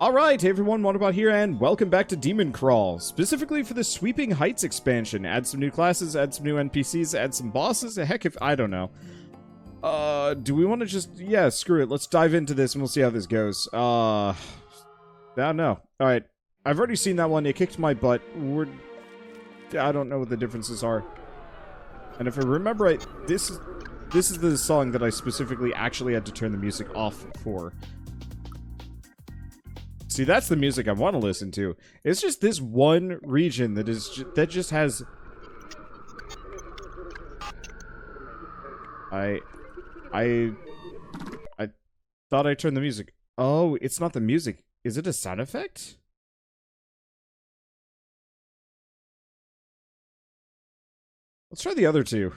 Alright, hey everyone, Wanderbot here, and welcome back to DemonCrawl, specifically for the Sweeping Heights expansion. Add some new classes, add some new NPCs, add some bosses, heck if, I don't know. Do we want to just, yeah, screw it, let's dive into this and we'll see how this goes. I don't know. Alright, I've already seen that one, it kicked my butt, I don't know what the differences are. And if I remember right, this is the song that I specifically actually had to turn the music off for. See, that's the music I want to listen to. It's just this one region that just has... I thought I turned the music... Oh, it's not the music. Is it a sound effect? Let's try the other two.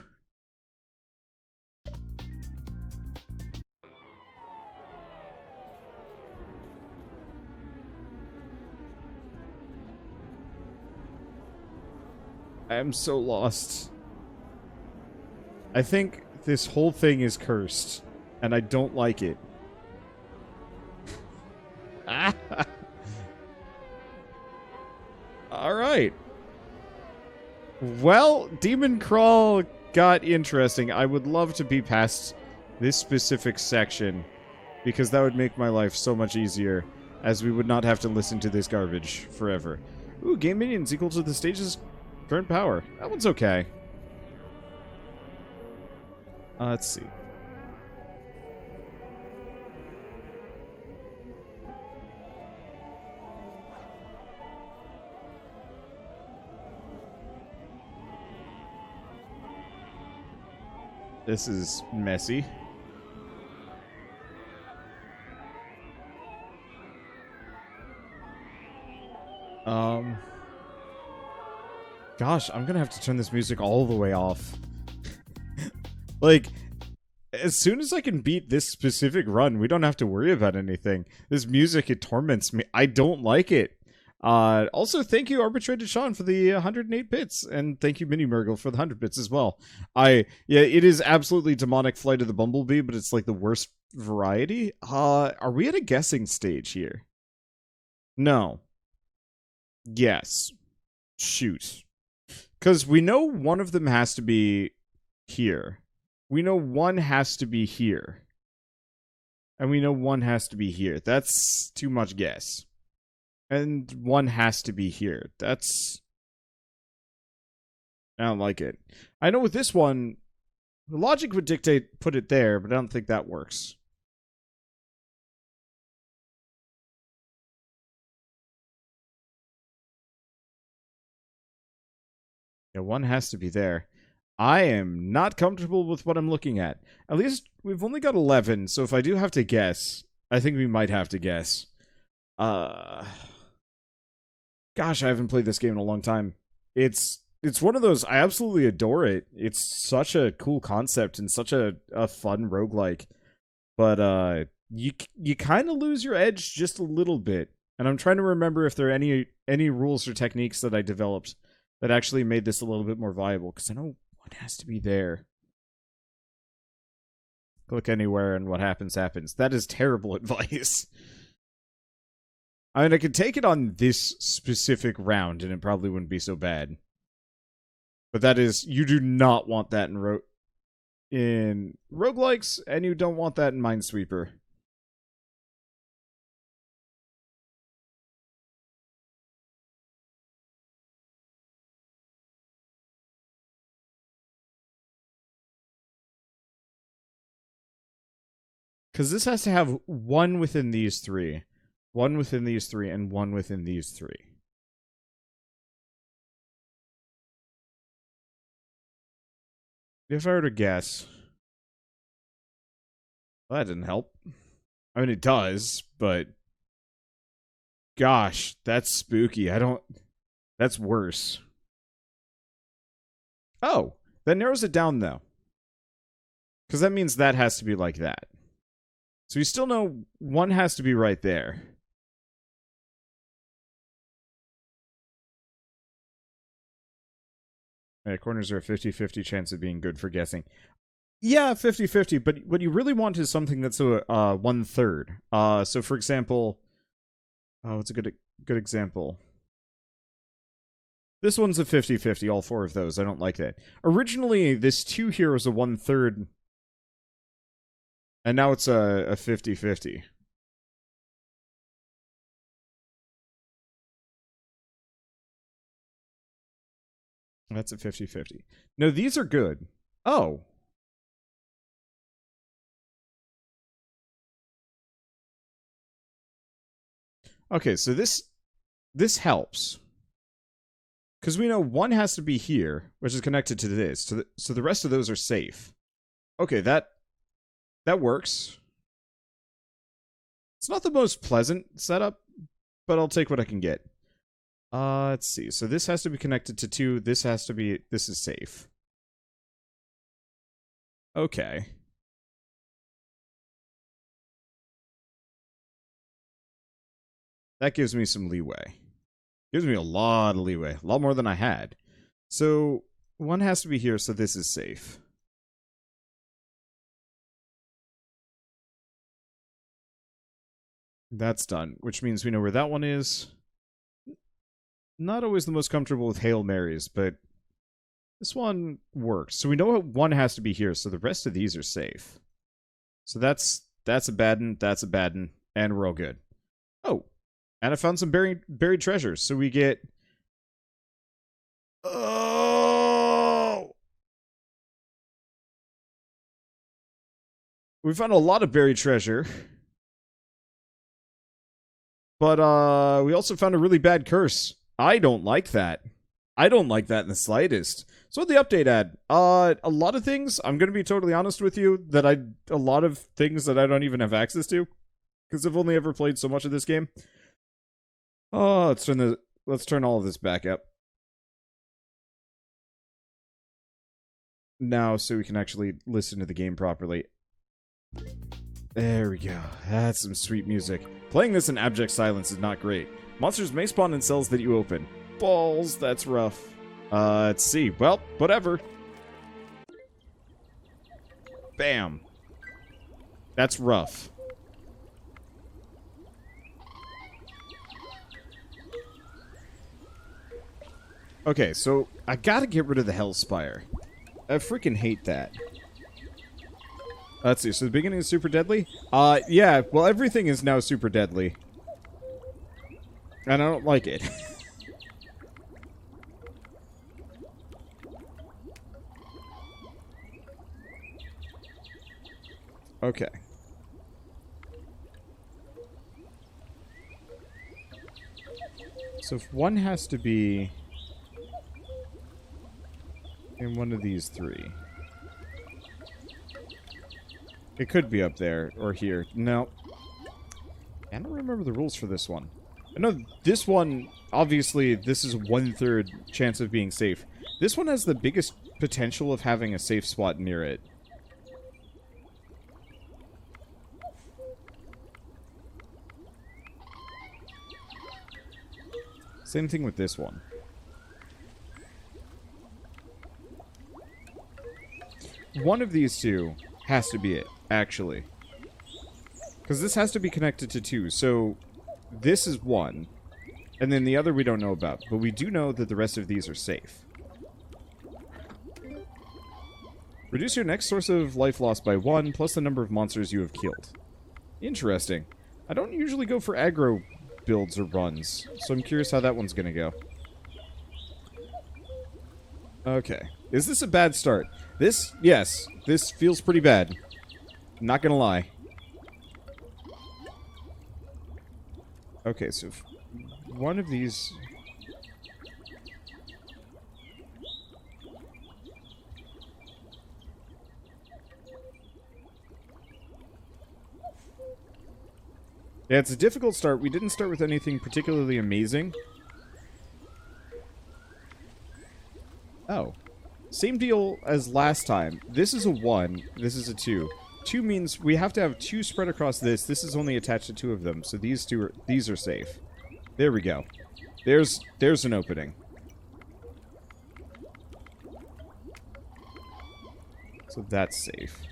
I am so lost. I think this whole thing is cursed, and I don't like it. Alright. Well, DemonCrawl got interesting. I would love to be past this specific section, because that would make my life so much easier, as we would not have to listen to this garbage forever. Ooh, game minions equal to the stage's current power. That one's okay. Let's see. This is messy. Gosh, I'm gonna have to turn this music all the way off. Like, as soon as I can beat this specific run, we don't have to worry about anything. This music, it torments me. I don't like it. Also, thank you, Arbitrated Sean, for the 108 bits, and thank you, Mini Murgle, for the 100 bits as well. Yeah, it is absolutely demonic Flight of the Bumblebee, but it's like the worst variety. Are we at a guessing stage here? No. Yes. Shoot. Because we know one of them has to be here. We know one has to be here. And we know one has to be here. That's too much guess. And one has to be here. That's... I don't like it. I know with this one, the logic would dictate put it there, but I don't think that works. Yeah, one has to be there. I am not comfortable with what I'm looking at. At least, we've only got 11, so if I do have to guess, I think we might have to guess. Gosh, I haven't played this game in a long time. It's one of those, I absolutely adore it. It's such a cool concept and such a fun roguelike. But, you kind of lose your edge just a little bit. And I'm trying to remember if there are any rules or techniques that I developed that actually made this a little bit more viable, because I know one has to be there. Click anywhere and what happens, happens. That is terrible advice. I mean, I could take it on this specific round, and it probably wouldn't be so bad. But that is, you do not want that in roguelikes, and you don't want that in Minesweeper. Because this has to have one within these three. One within these three, and one within these three. If I were to guess... Well, that didn't help. I mean, it does, but... Gosh, that's spooky. That's worse. Oh, that narrows it down, though. Because that means that has to be like that. So we still know one has to be right there. Corners are a 50-50 chance of being good for guessing. Yeah, 50-50, but what you really want is something that's a 1/3. So for example, Oh, it's a good example. This one's a 50-50, all four of those. I don't like that. Originally, this 2 here was a 1/3. And now it's a 50-50. That's a 50-50. No, these are good. Oh. Okay, so this helps. Because we know one has to be here, which is connected to this. So the rest of those are safe. Okay, that works. It's not the most pleasant setup, but I'll take what I can get. Let's see. So this has to be connected to 2. This has to be... This is safe. Okay. That gives me some leeway. Gives me a lot of leeway. A lot more than I had. So, one has to be here, so this is safe. That's done, which means we know where that one is. Not always the most comfortable with Hail Marys, but this one works. So we know one has to be here, so the rest of these are safe. So that's a bad one, that's a bad one, and we're all good. Oh, and I found some buried treasures, so we get... Oh! We found a lot of buried treasure. But, we also found a really bad curse. I don't like that. I don't like that in the slightest. So what the update had? A lot of things, I'm gonna be totally honest with you, a lot of things that I don't even have access to. Because I've only ever played so much of this game. Oh, let's turn all of this back up. Now, so we can actually listen to the game properly. There we go. That's some sweet music. Playing this in abject silence is not great. Monsters may spawn in cells that you open. Balls, that's rough. Let's see. Well, whatever. Bam. That's rough. Okay, so I gotta get rid of the Hellspire. I freaking hate that. Let's see, so the beginning is super deadly? Yeah, well, everything is now super deadly. And I don't like it. Okay. So if one has to be in one of these 3. It could be up there, or here. No. I don't remember the rules for this one. I know this one, obviously, this is 1/3 chance of being safe. This one has the biggest potential of having a safe spot near it. Same thing with this one. One of these 2 has to be it, actually. Because this has to be connected to 2, so this is 1. And then the other we don't know about, but we do know that the rest of these are safe. Reduce your next source of life loss by 1, plus the number of monsters you have killed. Interesting. I don't usually go for aggro builds or runs, so I'm curious how that one's gonna go. Okay. Is this a bad start? Yes, this feels pretty bad. Not gonna lie. Okay, so if one of these... Yeah, it's a difficult start. We didn't start with anything particularly amazing. Oh. Same deal as last time. This is a 1. This is a 2. 2 means we have to have 2 spread across this. This is only attached to 2 of them, so these are safe. There we go. There's an opening. So that's safe.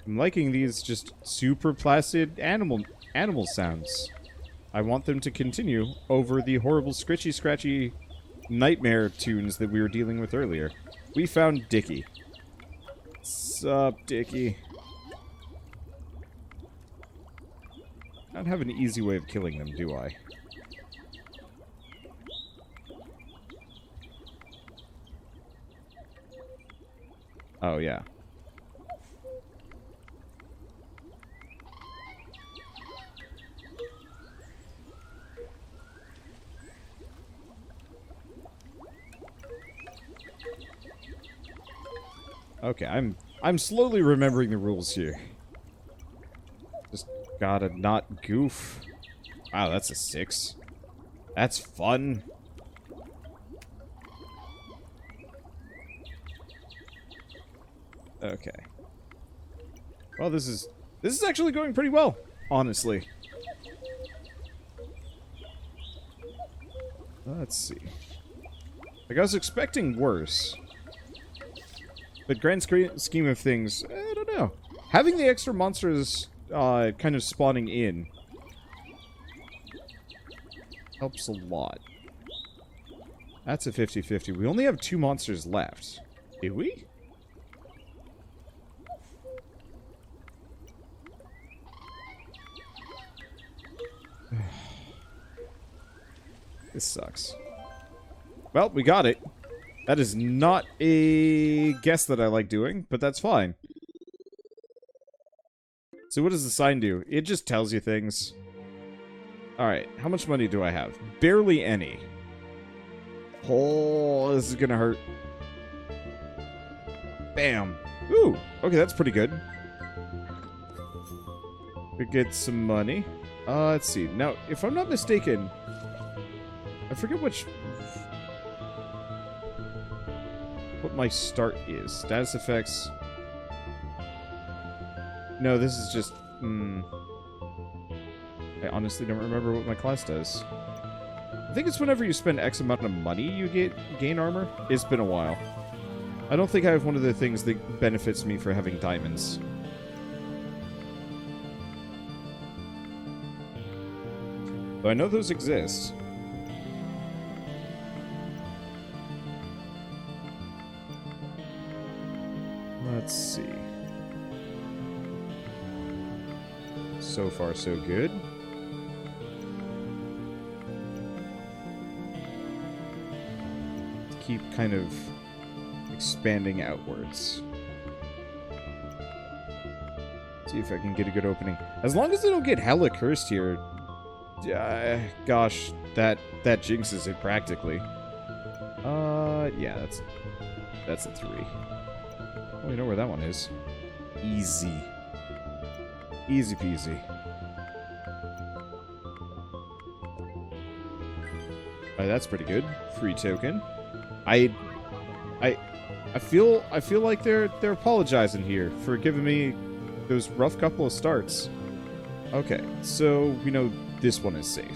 I'm liking these just super placid animal sounds. I want them to continue over the horrible scritchy scratchy nightmare tunes that we were dealing with earlier. We found Dickie. Sup, Dickie? I don't have an easy way of killing them, do I? Oh, yeah. Okay, I'm slowly remembering the rules here. Just gotta not goof. Wow, that's a 6. That's fun. Okay. Well, this is actually going pretty well, honestly. Let's see. Like, I was expecting worse. But grand scheme of things, I don't know. Having the extra monsters kind of spawning in helps a lot. That's a 50-50. We only have 2 monsters left. Do we? This sucks. Well, we got it. That is not a guess that I like doing, but that's fine. So what does the sign do? It just tells you things. Alright, how much money do I have? Barely any. Oh, this is gonna hurt. Bam. Ooh, okay, that's pretty good. We get some money. Let's see. Now, if I'm not mistaken, I forget what my start is. Status effects. No, this is just... I honestly don't remember what my class does. I think it's whenever you spend X amount of money you gain armor. It's been a while. I don't think I have one of the things that benefits me for having diamonds. But I know those exist. Let's see. So far, so good. Keep kind of expanding outwards. See if I can get a good opening. As long as I don't get hella cursed here. Gosh, that jinxes it practically. Yeah, that's a 3. Oh, you know where that one is. Easy. Easy peasy. That's pretty good. Free token. I feel like they're apologizing here for giving me those rough couple of starts. Okay, so we know this one is safe.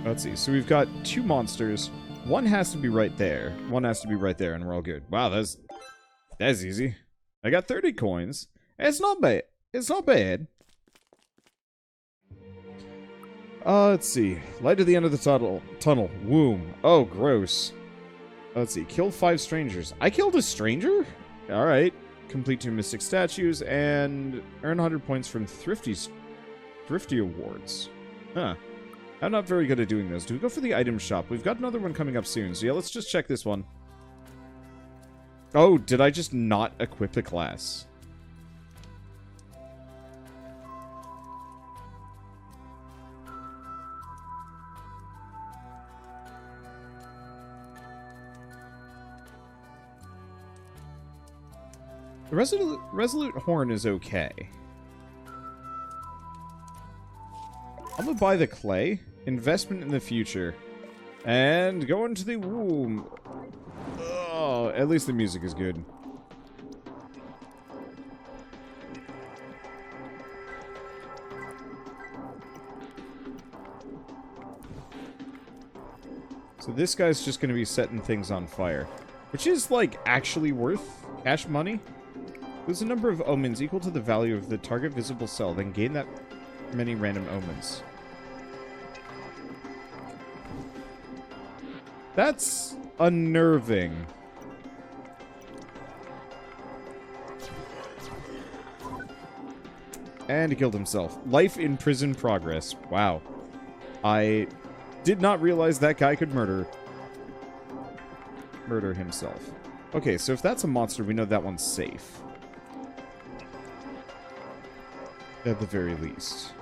Let's see. So we've got 2 monsters. One has to be right there. One has to be right there, and we're all good. Wow, that's easy. I got 30 coins. It's not bad. It's not bad. Let's see. Light at the end of the tunnel. Womb. Oh, gross. Let's see. Kill 5 strangers. I killed a stranger? Alright. Complete 2 mystic statues and earn 100 points from Thrifty awards. Huh. I'm not very good at doing those. Do we go for the item shop? We've got another one coming up soon. So yeah, let's just check this one. Oh, did I just not equip a class? The Resolute Horn is okay. I'm gonna buy the clay. Investment in the future. And go into the womb. Oh, at least the music is good. So this guy's just gonna be setting things on fire. Which is, like, actually worth cash money. Lose a number of omens equal to the value of the target visible cell, then gain that many random omens. That's unnerving. And he killed himself. Life in prison progress. Wow. I did not realize that guy could murder himself. Okay, so if that's a monster, we know that one's safe. At the very least.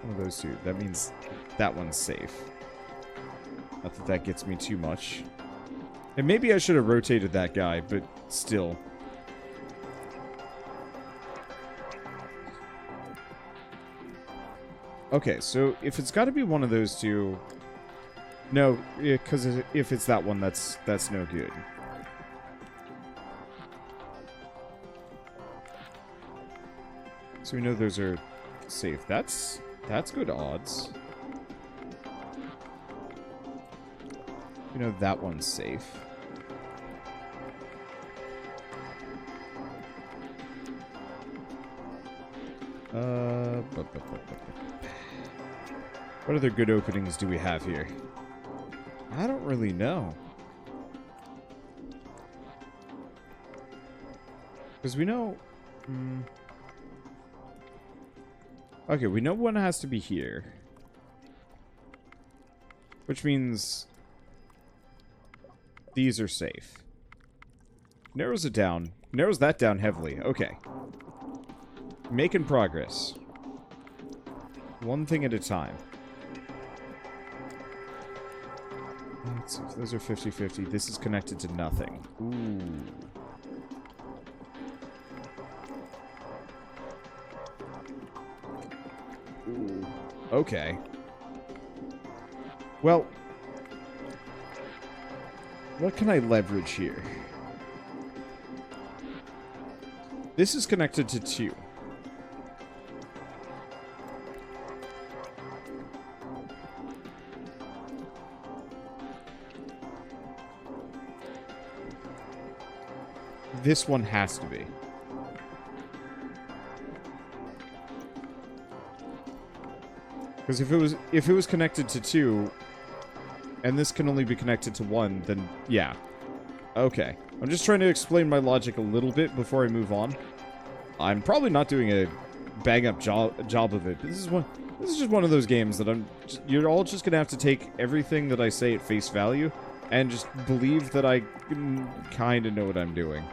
One of those two. That means that one's safe. Not that that gets me too much. And maybe I should have rotated that guy, but still. Okay, so if it's got to be one of those two... No, because if it's that one, that's no good. So we know those are safe. That's good odds. You know that one's safe. What other good openings do we have here? I don't really know. Because we know... Okay, we know one has to be here. Which means... these are safe. Narrows it down. Narrows that down heavily. Okay. Making progress. One thing at a time. Let's see if those are 50-50. This is connected to nothing. Ooh. Ooh. Okay. Well, what can I leverage here? This is connected to 2. This one has to be. Because if it was connected to 2, and this can only be connected to 1, then yeah. Okay. I'm just trying to explain my logic a little bit before I move on. I'm probably not doing a bang-up job of it, but this is just one of those games that you're all just gonna have to take everything that I say at face value and just believe that I kind of know what I'm doing.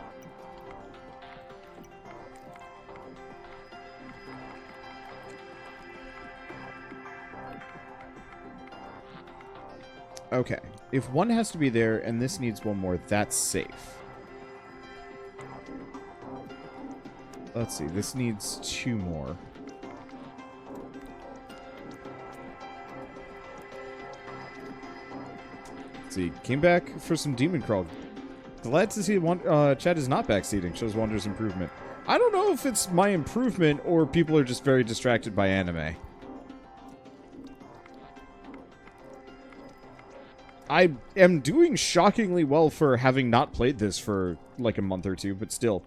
Okay, if one has to be there and this needs one more, that's safe. Let's see, this needs 2 more. Let's see, came back for some DemonCrawl. Glad to see Chad is not backseating, shows Wander's improvement. I don't know if it's my improvement or people are just very distracted by anime. I am doing shockingly well for having not played this for like a month or 2, but still.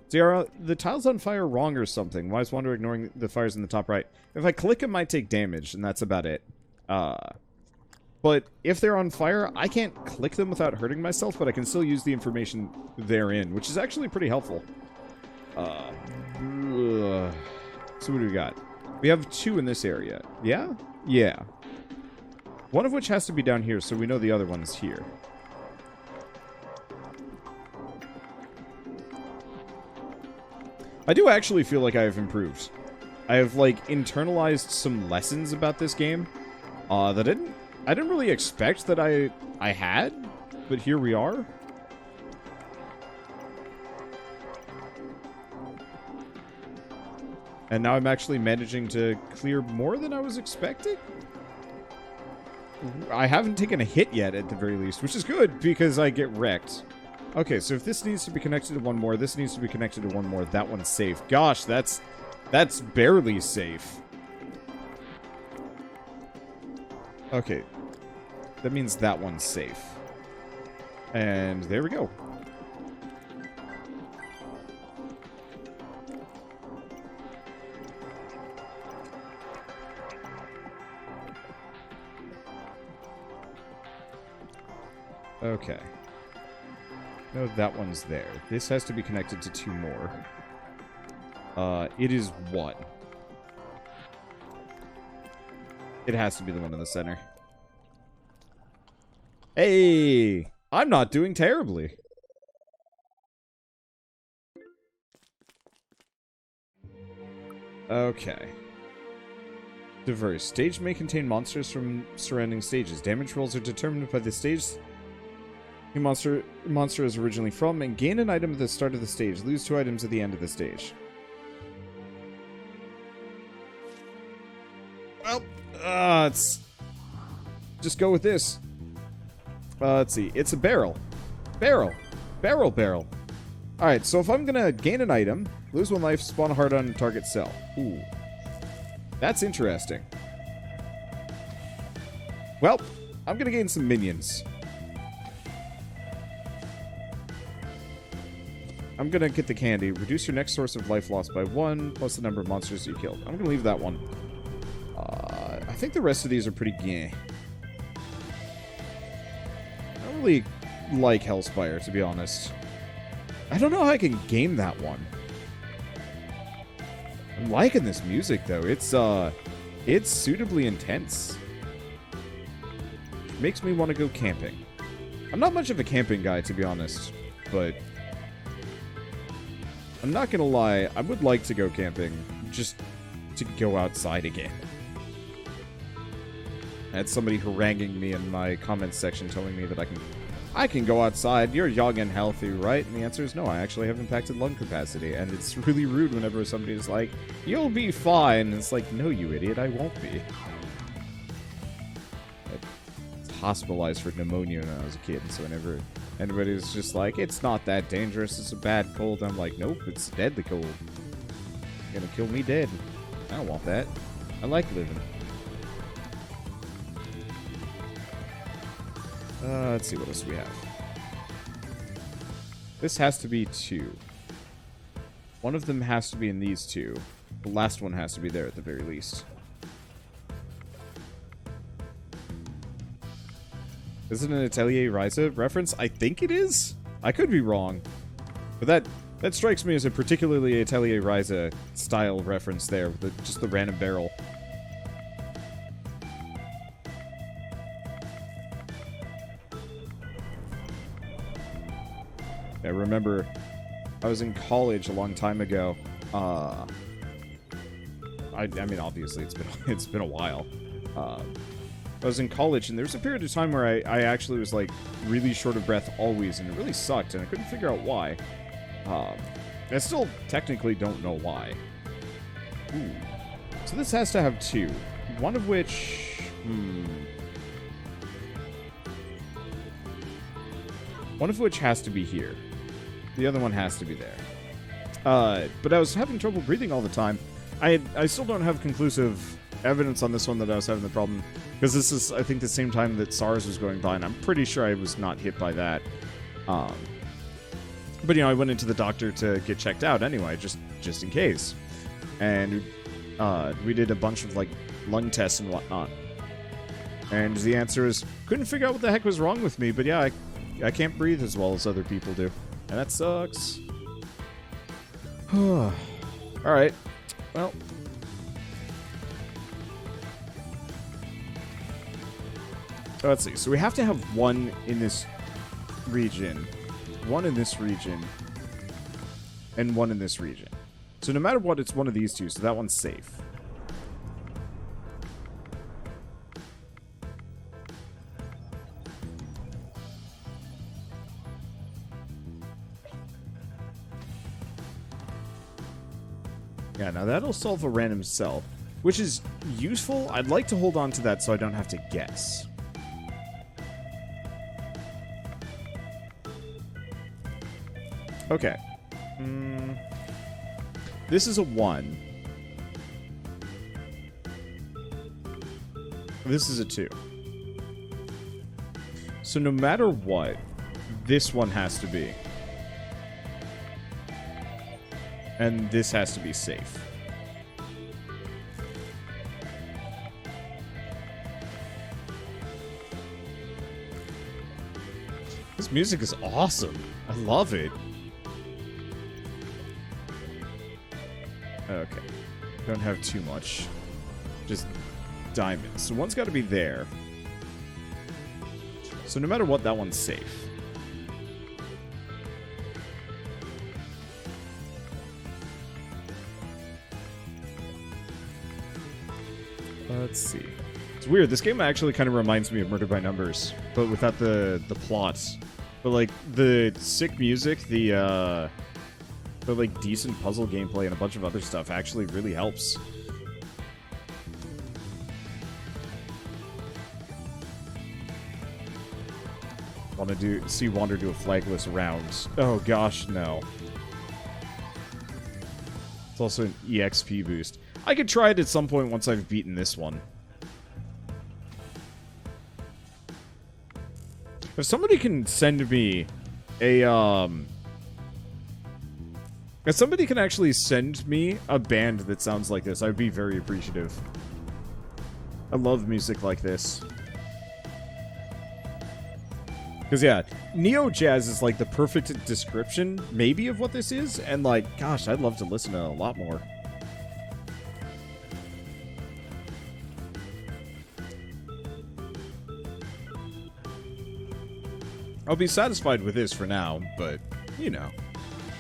Zara, the tile's on fire wrong or something. Why is Wander ignoring the fires in the top right? If I click, it might take damage, and that's about it. But if they're on fire, I can't click them without hurting myself, but I can still use the information therein, which is actually pretty helpful. So what do we got? We have 2 in this area. Yeah? Yeah. One of which has to be down here, so we know the other one's here. I do actually feel like I have improved. I have, like, internalized some lessons about this game that I didn't really expect that I had, but here we are. And now I'm actually managing to clear more than I was expecting. I haven't taken a hit yet, at the very least, which is good, because I get wrecked. Okay, so if this needs to be connected to one more, this needs to be connected to one more, that one's safe. Gosh, that's barely safe. Okay. that means that one's safe. And there we go. Okay. No, that one's there. This has to be connected to 2 more. It is what? It has to be the one in the center. Hey! I'm not doing terribly. Okay. Diverse. Stage may contain monsters from surrounding stages. Damage rolls are determined by the stage the monster is originally from, and gain an item at the start of the stage. Lose 2 items at the end of the stage. Well, let's just go with this. Let's see. It's a barrel. Barrel. Alright, so if I'm gonna gain an item, lose 1 life, spawn a heart on target cell. Ooh. That's interesting. Well, I'm gonna gain some minions. I'm gonna get the candy. Reduce your next source of life lost by 1, plus the number of monsters you killed. I'm gonna leave that one. I think the rest of these are pretty geh. I don't really like Hellspire, to be honest. I don't know how I can game that one. I'm liking this music, though. It's suitably intense. Makes me want to go camping. I'm not much of a camping guy, to be honest, but I'm not gonna lie, I would like to go camping, just to go outside again. I had somebody haranguing me in my comments section telling me that I can go outside, you're young and healthy, right? And the answer is no, I actually have impacted lung capacity, and it's really rude whenever somebody's like, you'll be fine, and it's like, no you idiot, I won't be. I was hospitalized for pneumonia when I was a kid, so whenever anybody was just like, it's not that dangerous, it's a bad cold, I'm like, nope, it's deadly cold. You're gonna kill me dead. I don't want that. I like living. Let's see what else we have. This has to be 2. One of them has to be in these 2. The last one has to be there at the very least. Is it an Atelier Ryza reference? I think it is. I could be wrong. But that strikes me as a particularly Atelier Ryza style reference there, with just the random barrel. I remember I was in college a long time ago. I mean, obviously it's been a while. I was in college, and there was a period of time where I actually was like really short of breath always, and it really sucked, and I couldn't figure out why. I still technically don't know why. Ooh. So this has to have 2. One of which... One of which has to be here. The other one has to be there. But I was having trouble breathing all the time. I still don't have conclusive evidence on this one that I was having the problem, because this is, I think, the same time that SARS was going by, and I'm pretty sure I was not hit by that. But, you know, I went into the doctor to get checked out anyway, just in case. And we did a bunch of, like, lung tests and whatnot. And the answer is, couldn't figure out what the heck was wrong with me, but yeah, I can't breathe as well as other people do. And that sucks. Alright. Well. Let's see. So we have to have 1 in this region. 1 in this region. And 1 in this region. So no matter what, it's one of these 2, so that one's safe. Yeah, now that'll solve a random cell, which is useful. I'd like to hold on to that so I don't have to guess. Okay. This is a 1. This is a 2. So no matter what, this one has to be. And this has to be safe. This music is awesome. I love it. Okay. Don't have too much. Just diamonds. So one's got to be there. So no matter what, that one's safe. Let's see. It's weird. This game actually kind of reminds me of Murder by Numbers, but without the plots. But like the sick music, the like decent puzzle gameplay and a bunch of other stuff actually really helps. Want to see Wander do a flagless round? Oh gosh, no. It's also an EXP boost. I could try it at some point once I've beaten this one. If somebody can send me a, if somebody can actually send me a band that sounds like this, I'd be very appreciative. I love music like this. Because, yeah, neo-jazz is, like, the perfect description, maybe, of what this is, and, like, gosh, I'd love to listen to it a lot more. I'll be satisfied with this for now, but, you know,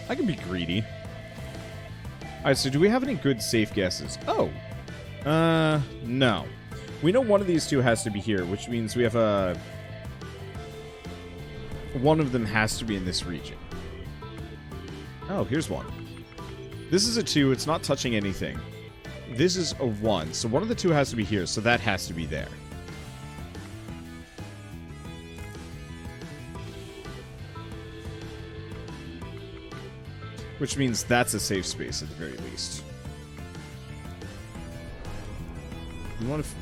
I can be greedy. Alright, so do we have any good safe guesses? Oh. No. We know one of these two has to be here, which means we have a... One of them has to be in this region. Oh, here's one. This is a 2, it's not touching anything. This is a 1, so one of the two has to be here, so that has to be there. Which means that's a safe space at the very least.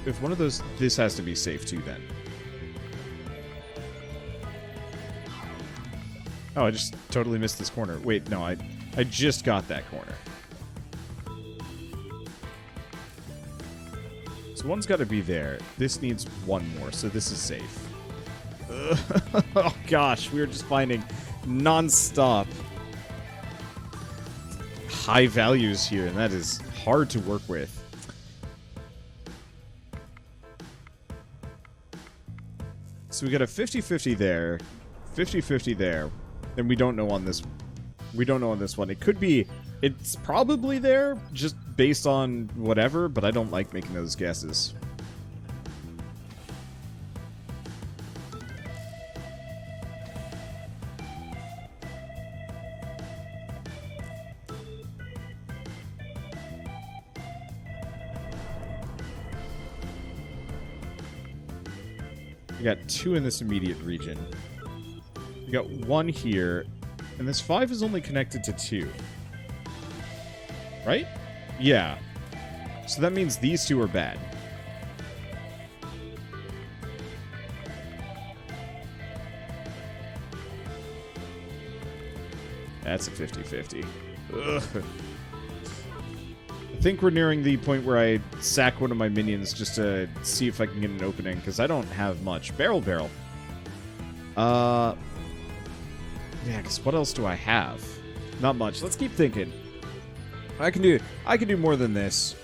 If one of those... This has to be safe too, then. Oh, I just totally missed this corner. Wait, no, I just got that corner. So one's got to be there. This needs one more, so this is safe. Oh gosh, we are just finding non-stop high values here, and that is hard to work with. So we got a 50-50 there, 50-50 there. And we don't know on this. We don't know on this one. It could be. It's probably there, just based on whatever. But I don't like making those guesses. We got 2 in this immediate region. We got 1 here, and this 5 is only connected to 2. Right? Yeah. So that means these 2 are bad. That's a 50-50. Ugh. I think we're nearing the point where I sack one of my minions just to see if I can get an opening, because I don't have much. Barrel. Yeah, because what else do I have? Not much. Let's keep thinking. I can do more than this.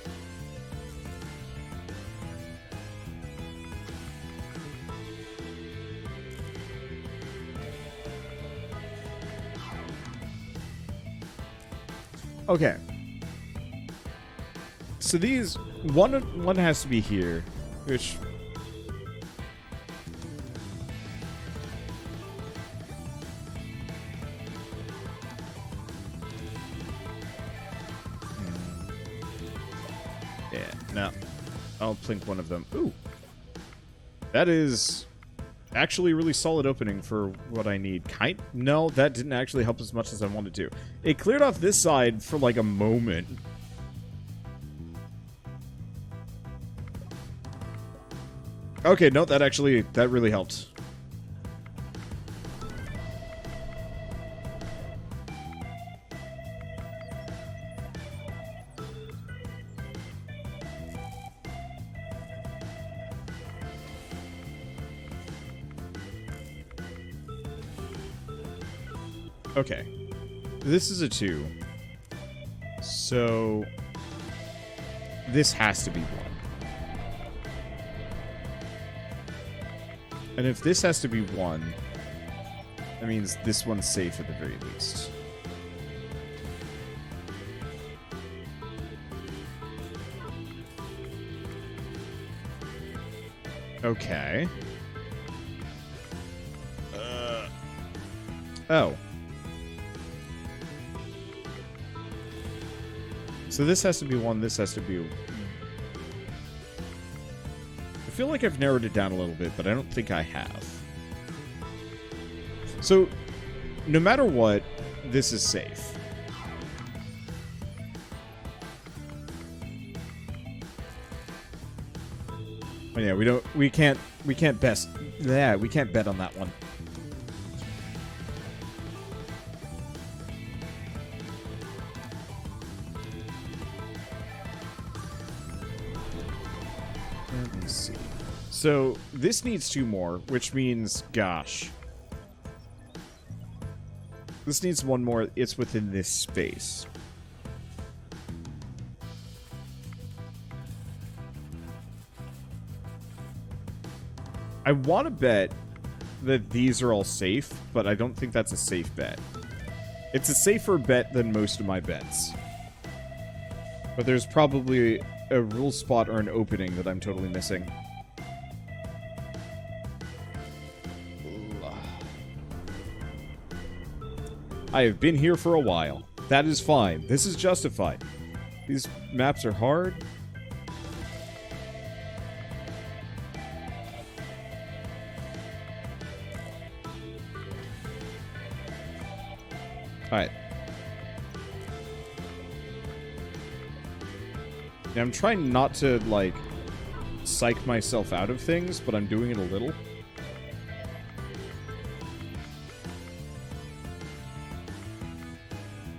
Okay. So these one has to be here, which no. I'll plink one of them. Ooh. That is actually a really solid opening for what I need. No, that didn't actually help as much as I wanted to. It cleared off this side for like a moment. Okay, no, that really helped. Okay. This is a 2. So this has to be 1. And if this has to be 1, that means this one's safe at the very least. Okay. Oh. So this has to be 1, this has to be... I feel like I've narrowed it down a little bit, but I don't think I have. So, no matter what, this is safe. Oh yeah, we can't bet on that one. Let me see. So, this needs 2 more, which means, gosh. This needs 1 more. It's within this space. I want to bet that these are all safe, but I don't think that's a safe bet. It's a safer bet than most of my bets. But there's probably a rule spot or an opening that I'm totally missing. I have been here for a while. That is fine. This is justified. These maps are hard. Alright. Yeah, I'm trying not to, like, psych myself out of things, but I'm doing it a little.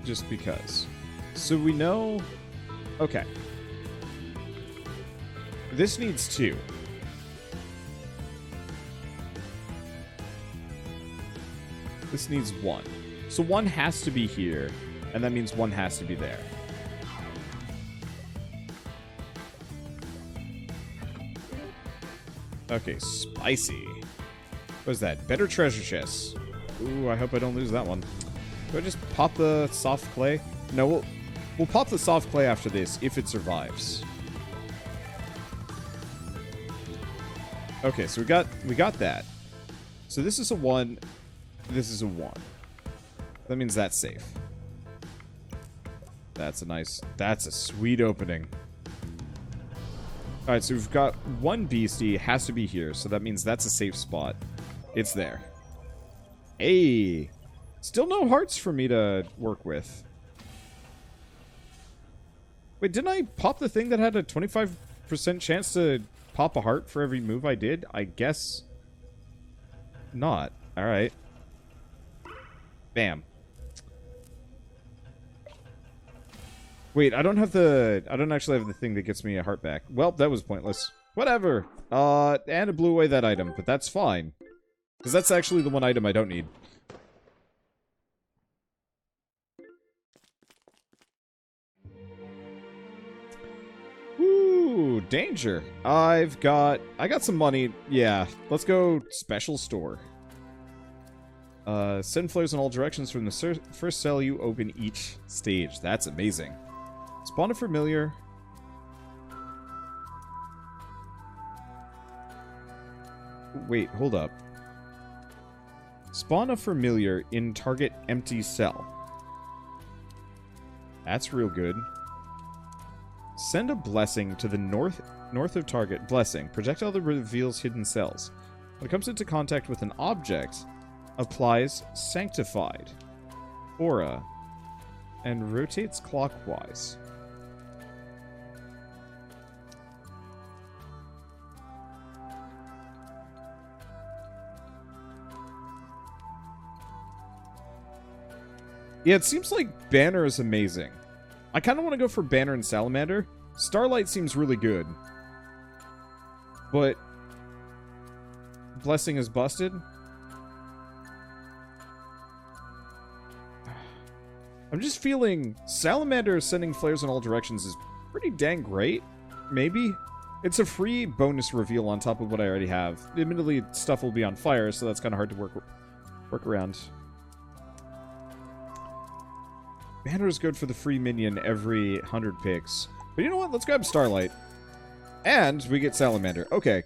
Just because. So we know... Okay. This needs 2. This needs 1. So 1 has to be here, and that means 1 has to be there. Okay, spicy. What is that? Better treasure chests. Ooh, I hope I don't lose that one. Do I just pop the soft clay? No, we'll pop the soft clay after this, if it survives. Okay, so we got that. So this is a 1, this is a 1. That means that's safe. That's a sweet opening. Alright, so we've got 1 beastie, has to be here, so that means that's a safe spot. It's there. Hey! Still no hearts for me to work with. Wait, didn't I pop the thing that had a 25% chance to pop a heart for every move I did? I guess not. Alright. Bam. Wait, I don't actually have the thing that gets me a heart back. Well, that was pointless. Whatever. And it blew away that item, but that's fine. Because that's actually the one item I don't need. Ooh, danger. I got some money. Yeah, let's go special store. Send flares in all directions from the first cell you open each stage. That's amazing. Spawn a familiar. Wait, hold up. Spawn a familiar in target empty cell. That's real good. Send a blessing to the north of target. Blessing. Projectile that reveals hidden cells. When it comes into contact with an object, applies sanctified aura and rotates clockwise. Yeah, it seems like Banner is amazing. I kind of want to go for Banner and Salamander. Starlight seems really good. But Blessing is busted. I'm just feeling Salamander sending flares in all directions is pretty dang great. Maybe. It's a free bonus reveal on top of what I already have. Admittedly, stuff will be on fire, so that's kind of hard to work around. Banner is good for the free minion every 100 picks. But you know what? Let's grab Starlight. And we get Salamander. Okay.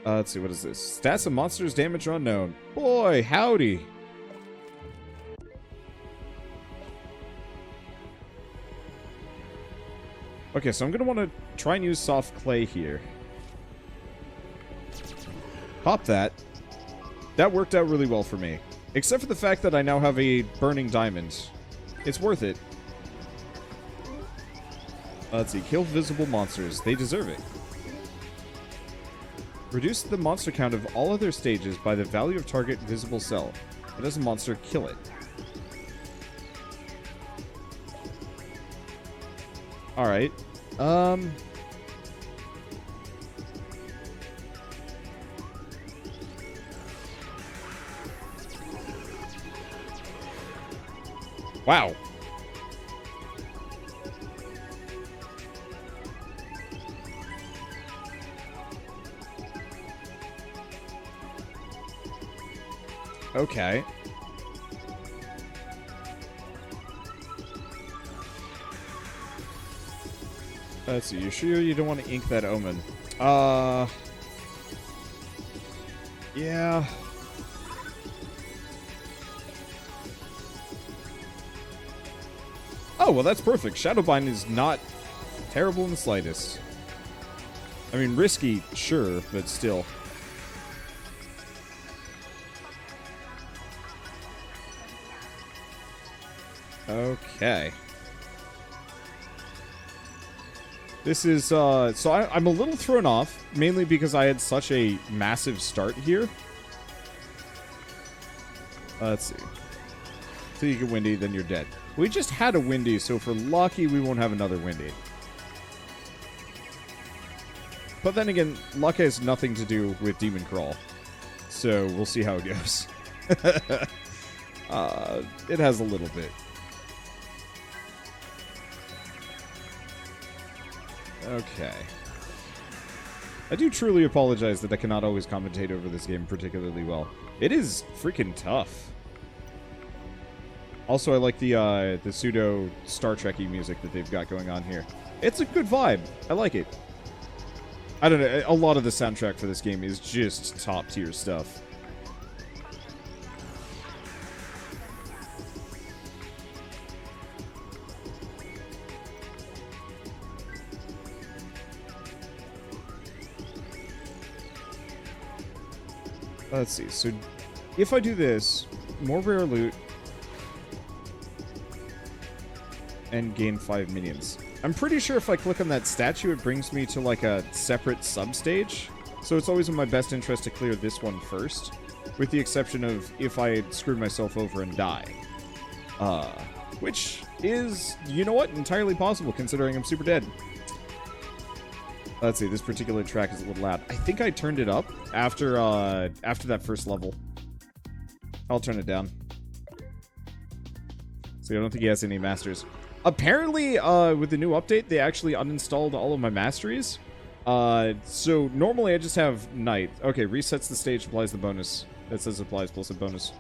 Let's see. What is this? Stats of monsters, damage unknown. Boy, howdy. Okay, so I'm going to want to try and use soft clay here. Pop that. That worked out really well for me. Except for the fact that I now have a burning diamond. It's worth it. Let's see. Kill visible monsters. They deserve it. Reduce the monster count of all other stages by the value of target visible cell. If it has a monster, kill it. Alright. Wow. Okay. Let's see. You sure you don't want to ink that omen? Yeah. Oh, well, that's perfect. Shadowbind is not terrible in the slightest. I mean, risky, sure, but still. Okay. This is, so I'm a little thrown off, mainly because I had such a massive start here. Let's see. So you get windy, then you're dead. We just had a windy, so if we're lucky, we won't have another windy. But then again, luck has nothing to do with DemonCrawl. So we'll see how it goes. It has a little bit. Okay. I do truly apologize that I cannot always commentate over this game particularly well. It is freaking tough. Also, I like the pseudo Star Trek-y music that they've got going on here. It's a good vibe. I like it. I don't know. A lot of the soundtrack for this game is just top-tier stuff. Let's see. So, if I do this, more rare loot, and gain 5 minions. I'm pretty sure if I click on that statue, it brings me to like a separate sub-stage. So it's always in my best interest to clear this one first, with the exception of if I screwed myself over and die. Which is, you know what, entirely possible considering I'm super dead. Let's see, this particular track is a little loud. I think I turned it up after that first level. I'll turn it down. So I don't think he has any masters. Apparently, with the new update, they actually uninstalled all of my masteries. So normally I just have Knight. Okay, resets the stage, applies the bonus. That says applies plus a bonus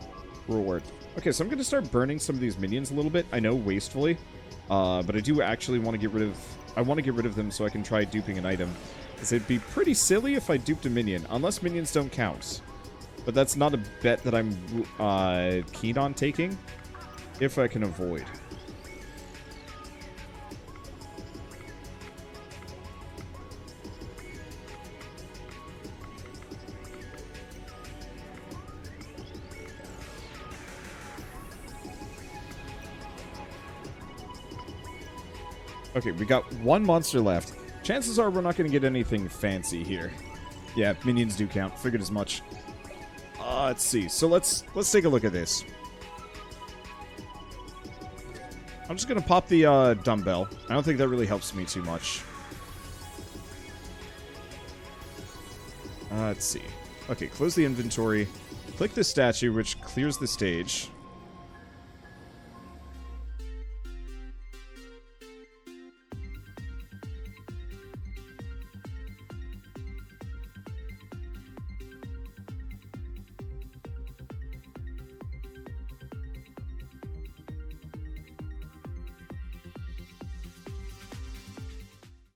reward. Okay, so I'm going to start burning some of these minions a little bit. I know, wastefully. But I do actually want to get rid of... I want to get rid of them so I can try duping an item. Because it'd be pretty silly if I duped a minion. Unless minions don't count. But that's not a bet that I'm keen on taking. If I can avoid. Okay, we got one monster left. Chances are we're not going to get anything fancy here. Yeah, minions do count. Figured as much. Let's see. So let's take a look at this. I'm just going to pop the dumbbell. I don't think that really helps me too much. Let's see. Okay, close the inventory. Click the statue, which clears the stage.